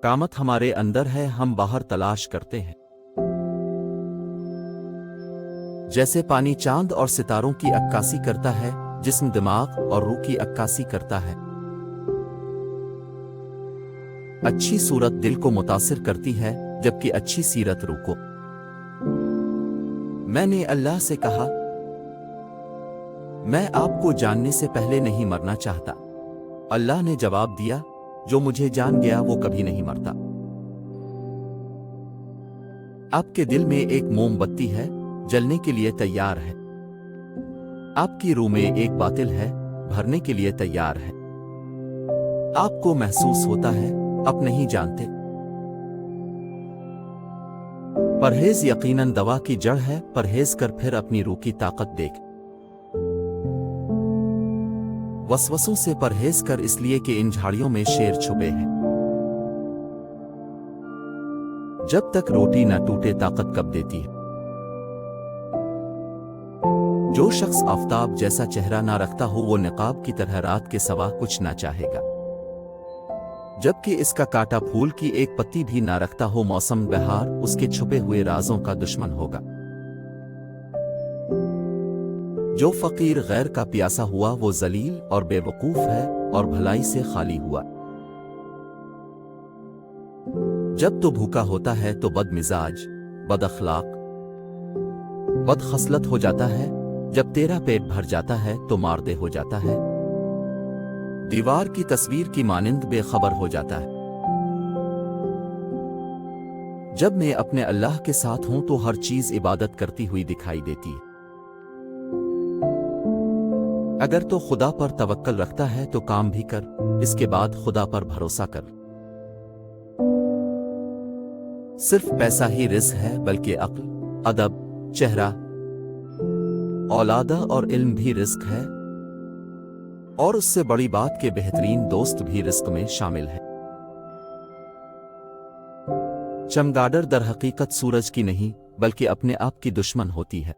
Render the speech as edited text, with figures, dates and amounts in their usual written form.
कामत हमारे अंदर है, हम बाहर तलाश करते हैं। जैसे पानी चांद और सितारों की अक्कासी करता है, जिस्म दिमाग और रूह की अक्कासी करता है। अच्छी सूरत दिल को मुतासिर करती है, जबकि अच्छी सीरत रूह को। मैंने अल्लाह से कहा, मैं आपको जानने से पहले नहीं मरना चाहता। अल्लाह ने जवाब दिया, जो मुझे जान गया वो कभी नहीं मरता। आपके दिल में एक मोमबत्ती है, जलने के लिए तैयार है। आपकी रूह में एक बातिल है, भरने के लिए तैयार है। आपको महसूस होता है, आप नहीं जानते। परहेज यकीनन दवा की जड़ है, परहेज कर फिर अपनी रूह की ताकत देख। वसवसों से परहेज कर, इसलिए कि इन झाड़ियों में शेर छुपे हैं। जब तक रोटी न टूटे ताकत कब देती है। जो शख्स आफताब जैसा चेहरा ना रखता हो, वो निकाब की तरह रात के सवा कुछ ना चाहेगा। जबकि इसका काटा फूल की एक पत्ती भी ना रखता हो, मौसम बहार उसके छुपे हुए राजों का दुश्मन होगा। जो फकीर गैर का प्यासा हुआ, वो जलील और बेवकूफ है और भलाई से खाली हुआ। जब तो भूखा होता है तो बदमिजाज, बदअखलाक, बदखसलत हो जाता है। जब तेरा पेट भर जाता है तो मारदे हो जाता है। दीवार की तस्वीर की मानिंद बेखबर हो जाता है। जब मैं अपने अल्लाह के साथ हूं तो हर चीज इबादत करती हुई दिखाई देती है। अगर तो खुदा पर तवक्कल रखता है तो काम भी कर, इसके बाद खुदा पर भरोसा कर। सिर्फ पैसा ही रिज़्क़ है, बल्कि अक्ल, अदब, चेहरा, औलादा और इल्म भी रिज़्क़ है। और उससे बड़ी बात के बेहतरीन दोस्त भी रिज़्क़ में शामिल है। चमगादड़ दर हकीकत सूरज की नहीं, बल्कि अपने आप की दुश्मन होती है।